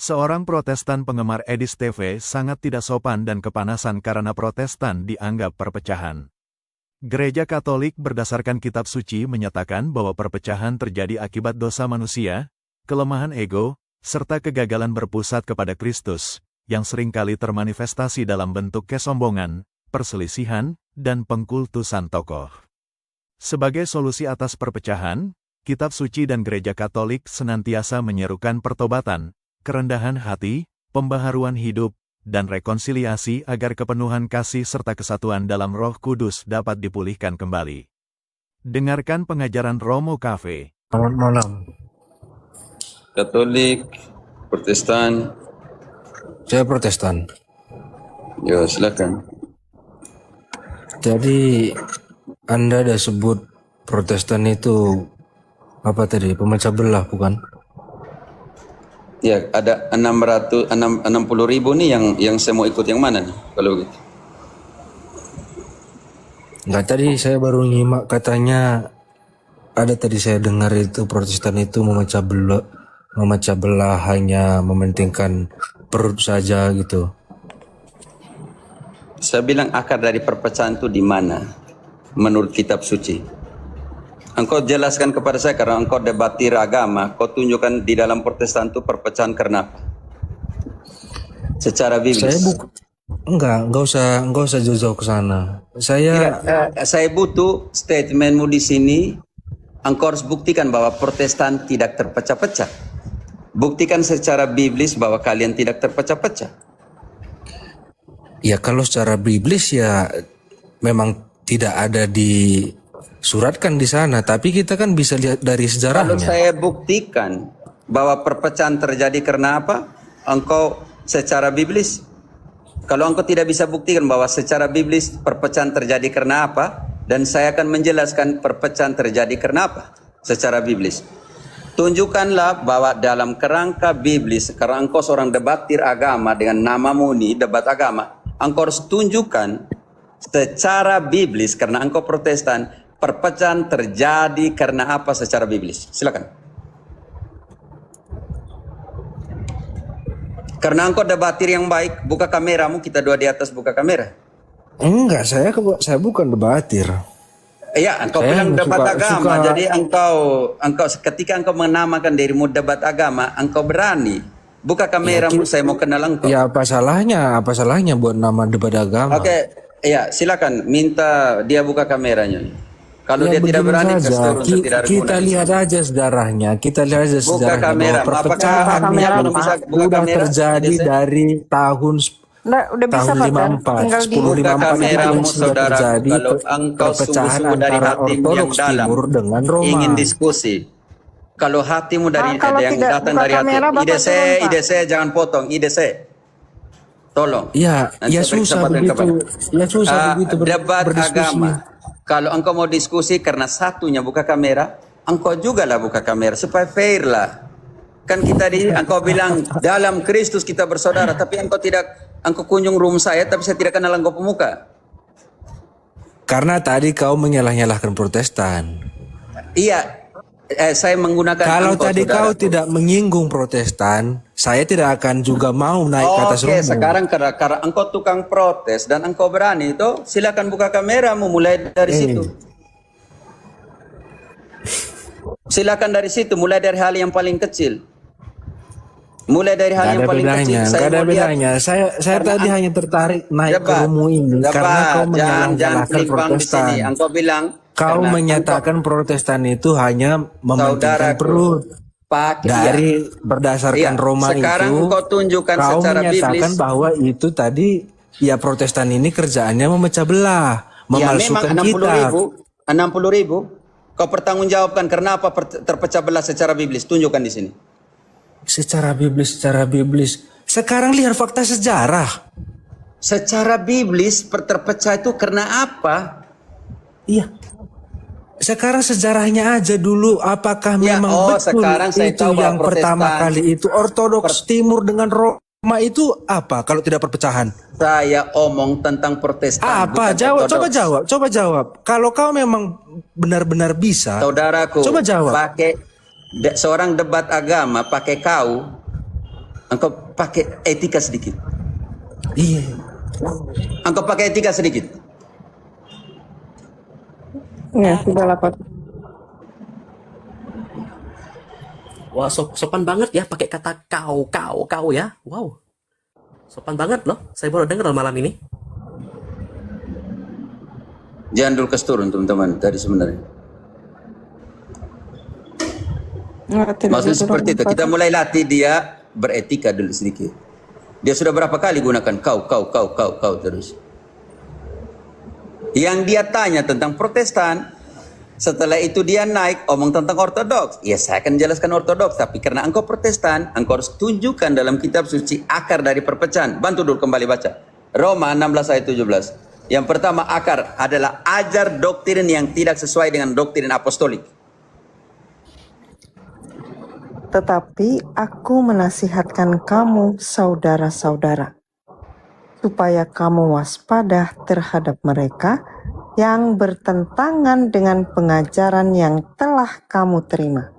Seorang Protestan penggemar Edis TV sangat tidak sopan dan kepanasan karena Protestan dianggap perpecahan. Gereja Katolik berdasarkan kitab suci menyatakan bahwa perpecahan terjadi akibat dosa manusia, kelemahan ego, serta kegagalan berpusat kepada Kristus, yang seringkali termanifestasi dalam bentuk kesombongan, perselisihan, dan pengkultusan tokoh. Sebagai solusi atas perpecahan, kitab suci dan gereja Katolik senantiasa menyerukan pertobatan, kerendahan hati, pembaharuan hidup, dan rekonsiliasi agar kepenuhan kasih serta kesatuan dalam Roh Kudus dapat dipulihkan kembali. Dengarkan pengajaran Romo Cafe. Selamat malam. Katolik, Protestan. Saya Protestan. Ya, silakan. Jadi Anda ada sebut Protestan itu apa tadi? Pemecah belah, bukan? Ya, ada 60 ribu nih yang saya mau ikut yang mana nih kalau begitu? Enggak, tadi saya baru nyimak katanya ada tadi saya dengar itu Protestan itu memecah belah hanya mementingkan perut saja gitu. Saya bilang akar dari perpecahan itu di mana menurut kitab suci? Engkau jelaskan kepada saya karena engkau debatir agama, kau tunjukkan di dalam Protestan itu perpecahan karena apa? Secara biblis. Enggak usah jauh-jauh ke sana. Saya butuh statementmu di sini. Engkau harus buktikan bahwa Protestan tidak terpecah-pecah. Buktikan secara biblis bahwa kalian tidak terpecah-pecah. Ya kalau secara biblis ya memang tidak ada disuratkan di sana, tapi kita kan bisa lihat dari sejarahnya. Kalau saya buktikan bahwa perpecahan terjadi karena apa? Engkau secara biblis. Kalau engkau tidak bisa buktikan bahwa secara biblis perpecahan terjadi karena apa, dan saya akan menjelaskan perpecahan terjadi karena apa secara biblis. Tunjukkanlah bahwa dalam kerangka biblis, karena engkau seorang debatir agama dengan namamu ini debat agama, engkau harus tunjukkan secara biblis karena engkau Protestan perpecahan terjadi karena apa secara biblis. Silakan. Karena engkau debatir yang baik, buka kameramu, kita dua di atas buka kamera. Enggak, saya bukan debatir. Iya, engkau bilang debat agama. Jadi engkau ketika engkau menamakan dirimu debat agama, engkau berani. Buka kameramu, saya mau kenal engkau. Ya apa salahnya buat nama debat agama? Oke, ya silakan minta dia buka kameranya. Kalau Ya, dia tidak berani, kita lihat aja sejarahnya. Buka kamera. Perpecahan Apakah bisa buka sudah kamera? terjadi dari tahun Udah bisa tahun Pak, 54, tinggal di 1054 kameramu, itu sudah saudara. terjadi Kalau engkau perpecahan sungguh-sungguh dari antara hatimu yang Ortodoks dalam Timur dengan Roma. ingin diskusi. Kalau hatimu dari kalau yang tidak datang buka dari hati, kamera, Bapak turun, Pak. ide saya jangan potong, ide saya. Tolong. Ya, Nanti ya saya beri susah kesempatan begitu. kepada- Ya susah begitu debat berdiskusi. agama. Kalau engkau mau diskusi karena satunya buka kamera, engkau juga lah buka kamera supaya fair lah. Kan engkau bilang dalam Kristus kita bersaudara, tapi engkau kunjung room saya, tapi saya tidak kenal engkau pemuka. Karena tadi kau menyalah-nyalahkan Protestan. Iya, saya menggunakan Kalau engkau, tadi saudara. kau tidak menyinggung Protestan, saya tidak akan juga mau naik ke atas Oke, rumah. sekarang karena engkau tukang protes dan engkau berani itu, silakan buka kameramu mulai dari situ. Silakan dari situ, mulai dari hal yang paling kecil. Mulai dari hal yang paling kecil. Gak ada bedanya. Saya tadi hanya tertarik naik ke rumah ini karena kau menyalah-nyalahkan Protestan. Engkau bilang Kau menyatakan Protestan itu hanya mementingkan perut. Dari berdasarkan Roma sekarang itu, engkau tunjukkan kau secara menyatakan biblis bahwa itu tadi ya Protestan ini kerjaannya memecah belah, memalsukan memang 60 kitab. ribu. Kau pertanggungjawabkan karena apa terpecah belah secara biblis. Tunjukkan di sini. Secara biblis. Sekarang lihat fakta sejarah. Secara biblis terpecah itu karena apa? Iya. Sekarang sejarahnya aja dulu, apakah memang betul sekarang saya itu tahu yang bahwa pertama Protestan- kali itu Ortodoks Timur dengan Roma itu apa kalau tidak perpecahan? Saya omong tentang Protestan. Apa? bukan Coba jawab. Kalau kau memang benar-benar bisa, Saudaraku, coba jawab. seorang debat agama pakai kau. Engkau pakai etika sedikit. Iya. Engkau pakai etika sedikit. Ya, sudah lapor. Wah, sopan banget ya pakai kata kau ya. Wow. Sopan banget loh. Saya baru dengar malam ini. Jangan dulu turun teman-teman tadi sebenarnya. Maksudnya seperti itu. Kita mulai latih dia beretika dulu sedikit. Dia sudah berapa kali gunakan kau terus. Yang dia tanya tentang Protestan, setelah itu dia naik omong tentang Ortodoks. Ya saya akan jelaskan Ortodoks, tapi karena engkau Protestan, engkau harus tunjukkan dalam kitab suci akar dari perpecahan. Bantu dulu kembali baca. Roma 16 ayat 17. Yang pertama akar adalah ajar doktrin yang tidak sesuai dengan doktrin apostolik. Tetapi aku menasihatkan kamu, saudara-saudara, supaya kamu waspada terhadap mereka yang bertentangan dengan pengajaran yang telah kamu terima,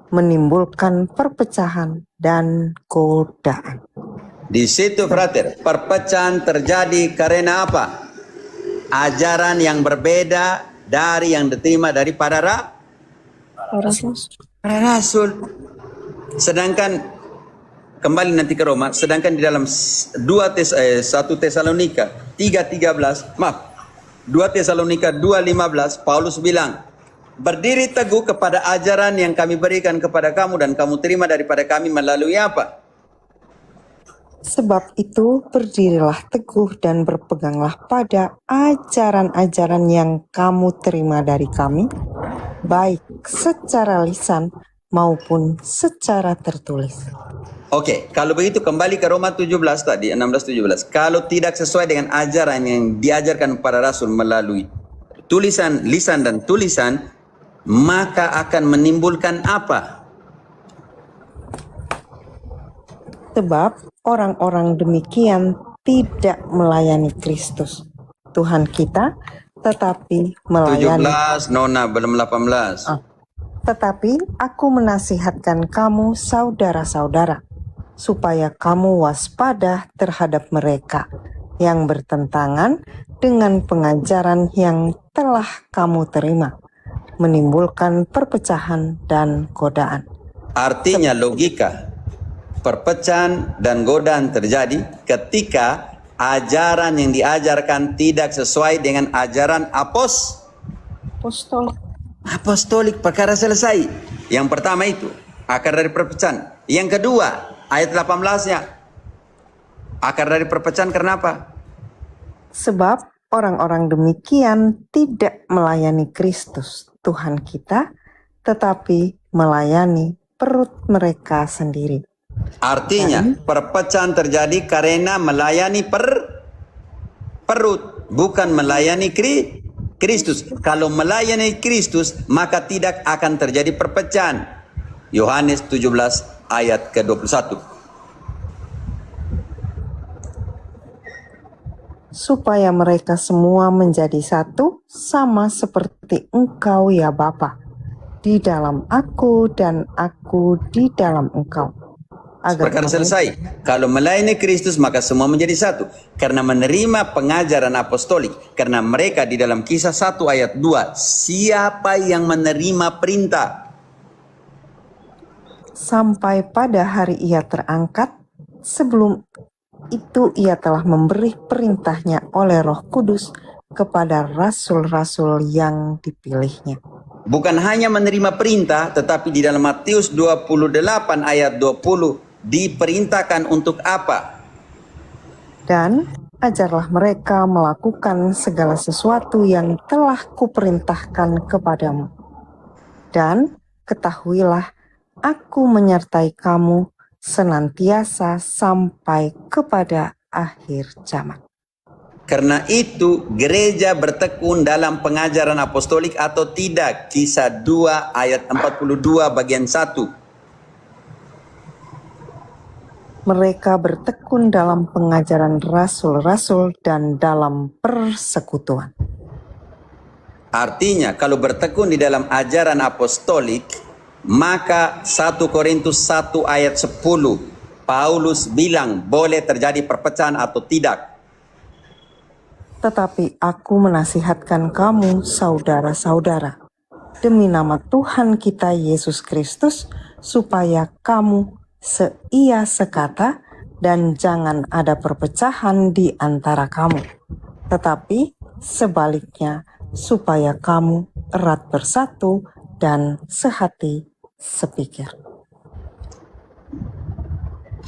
menimbulkan perpecahan dan godaan. Di situ, frater, perpecahan terjadi karena apa? Ajaran yang berbeda dari yang diterima dari para rasul. Sedangkan kembali nanti ke Roma, sedangkan di dalam 1 Tesalonika 3:13, 2 Tesalonika 2:15, Paulus bilang, berdiri teguh kepada ajaran yang kami berikan kepada kamu dan kamu terima daripada kami melalui apa? Sebab itu berdirilah teguh dan berpeganglah pada ajaran-ajaran yang kamu terima dari kami, baik secara lisan maupun secara tertulis. Oke, kalau begitu kembali ke Roma 17 tadi, 16-17. Kalau tidak sesuai dengan ajaran yang diajarkan para rasul melalui tulisan, lisan dan tulisan, maka akan menimbulkan apa? Sebab orang-orang demikian tidak melayani Kristus, Tuhan kita, tetapi melayani. 17, Nona belum 18. Tetapi aku menasihatkan kamu, saudara-saudara, supaya kamu waspada terhadap mereka yang bertentangan dengan pengajaran yang telah kamu terima, menimbulkan perpecahan dan godaan. Artinya logika, perpecahan dan godaan terjadi ketika ajaran yang diajarkan tidak sesuai dengan ajaran apostolik. Perkara selesai. Yang pertama itu akar dari perpecahan. Yang kedua ayat 18-nya akar dari perpecahan kenapa? Sebab orang-orang demikian tidak melayani Kristus, Tuhan kita, tetapi melayani perut mereka sendiri. Artinya perpecahan terjadi karena melayani perut, bukan melayani Kristus. Kalau melayani Kristus, maka tidak akan terjadi perpecahan. Yohanes 17 ayat ke-21. Supaya mereka semua menjadi satu, sama seperti Engkau ya Bapa, di dalam aku dan aku di dalam Engkau. Perkara selesai. Kalau melayani Kristus maka semua menjadi satu. Karena menerima pengajaran apostolik. Karena mereka di dalam Kisah 1 ayat 2. Siapa yang menerima perintah? Sampai pada hari ia terangkat, sebelum itu ia telah memberi perintahnya oleh Roh Kudus kepada rasul-rasul yang dipilihnya. Bukan hanya menerima perintah, tetapi di dalam Matius 28 ayat 20 diperintahkan untuk apa? Dan ajarlah mereka melakukan segala sesuatu yang telah kuperintahkan kepadamu. Dan ketahuilah, aku menyertai kamu senantiasa sampai kepada akhir zaman. Karena itu gereja bertekun dalam pengajaran apostolik atau tidak? Kisah 2 ayat 42 bagian 1. Mereka bertekun dalam pengajaran rasul-rasul dan dalam persekutuan. Artinya kalau bertekun di dalam ajaran apostolik, maka 1 Korintus 1 ayat 10, Paulus bilang boleh terjadi perpecahan atau tidak. Tetapi aku menasihatkan kamu, saudara-saudara, demi nama Tuhan kita Yesus Kristus, supaya kamu seia sekata dan jangan ada perpecahan di antara kamu. Tetapi sebaliknya, supaya kamu erat bersatu dan sehati sepikir.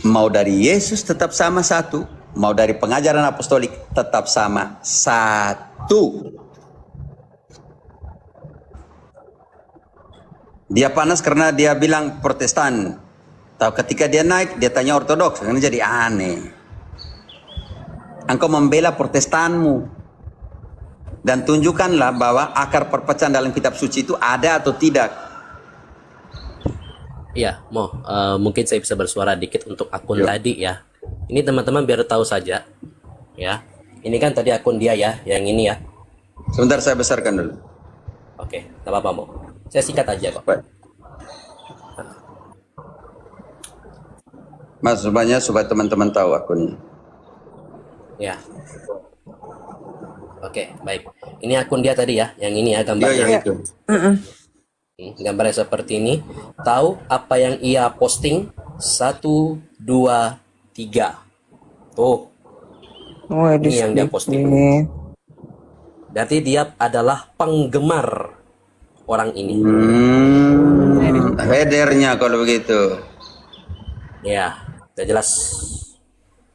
Mau dari Yesus tetap sama satu, mau dari pengajaran apostolik tetap sama satu. Dia panas karena dia bilang Protestan. Tahu ketika dia naik, dia tanya Ortodoks, karena jadi aneh. Engkau membela Protestanmu. Dan tunjukkanlah bahwa akar perpecahan dalam kitab suci itu ada atau tidak. Iya, mungkin saya bisa bersuara dikit untuk akun Yuk. tadi ya. Ini teman-teman biar tahu saja, ya. Ini kan tadi akun dia ya, yang ini ya. Sebentar saya besarkan dulu. Oke, tak apa-apa Mo. Saya singkat aja kok. Baik. Maksudnya supaya teman-teman tahu akunnya. Ya. Oke, baik. Ini akun dia tadi ya, yang ini ya gambarnya. Iya, itu. Gambarnya seperti ini. Tahu apa yang ia posting? 1, 2, 3. Tuh, ini yang dia posting. Berarti dia adalah penggemar orang ini. Headernya kalau begitu. Ya, udah jelas.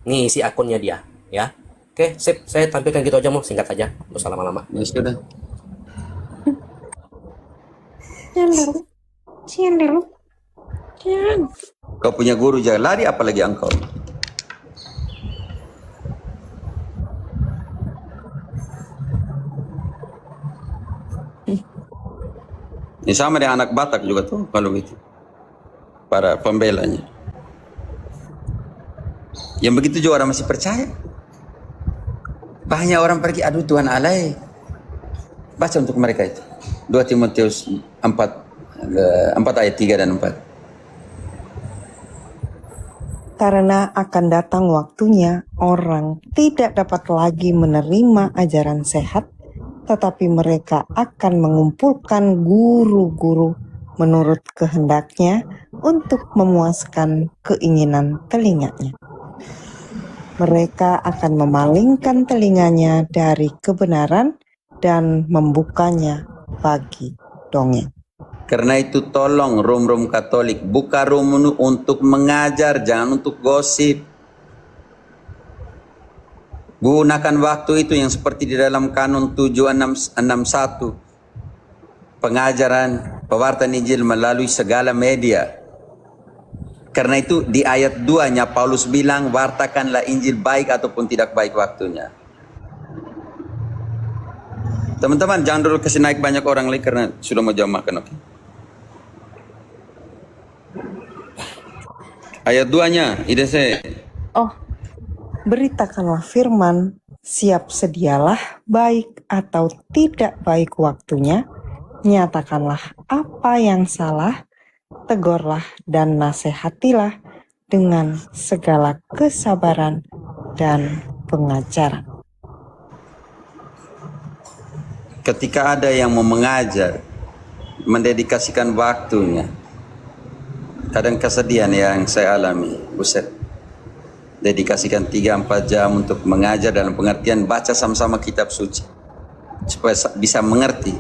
Nih isi akunnya dia, ya. Oke, sip. Saya tampilkan gitu aja, Mo. Singkat aja. Gak usah lama-lama. Ya sudah. Kau punya guru jangan lari, apalagi engkau. Ini sama dengan anak Batak juga tuh kalau gitu. Para pembelanya. Yang begitu juga orang masih percaya. Banyak orang pergi, aduh Tuhan alai. Baca untuk mereka itu. 2 Timotius 4 ayat 3 dan 4. Karena akan datang waktunya orang tidak dapat lagi menerima ajaran sehat, tetapi mereka akan mengumpulkan guru-guru menurut kehendaknya untuk memuaskan keinginan telinganya. Mereka akan memalingkan telinganya dari kebenaran dan membukanya bagi dongeng. Karena itu tolong rum-rum Katolik, buka rum untuk mengajar, jangan untuk gosip. Gunakan waktu itu yang seperti di dalam kanun 7661. Pengajaran, pewartaan Injil melalui segala media. Karena itu di ayat 2-nya Paulus bilang, wartakanlah Injil baik ataupun tidak baik waktunya. Teman-teman jangan dulu kasih naik banyak orang lagi karena sudah mau jam makan, oke? Ayat 2-nya, ide saya. Oh, beritakanlah firman, siap sedialah baik atau tidak baik waktunya, nyatakanlah apa yang salah, tegurlah dan nasihatilah dengan segala kesabaran dan pengajaran. Ketika ada yang mau mengajar, mendedikasikan waktunya, kadang kesedihan yang saya alami, Buset. Dedikasikan 3-4 jam untuk mengajar dalam pengertian baca sama-sama kitab suci. Supaya bisa mengerti.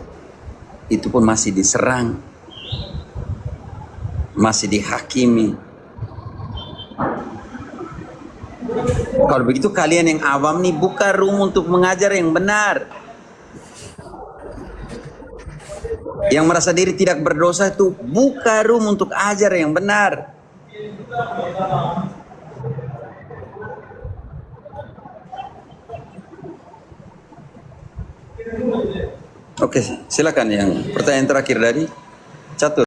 Itu pun masih diserang. Masih dihakimi. Kalau begitu kalian yang awam nih buka room untuk mengajar yang benar. Yang merasa diri tidak berdosa itu buka room untuk ajar yang benar. Oke, silakan yang pertanyaan terakhir dari Catur.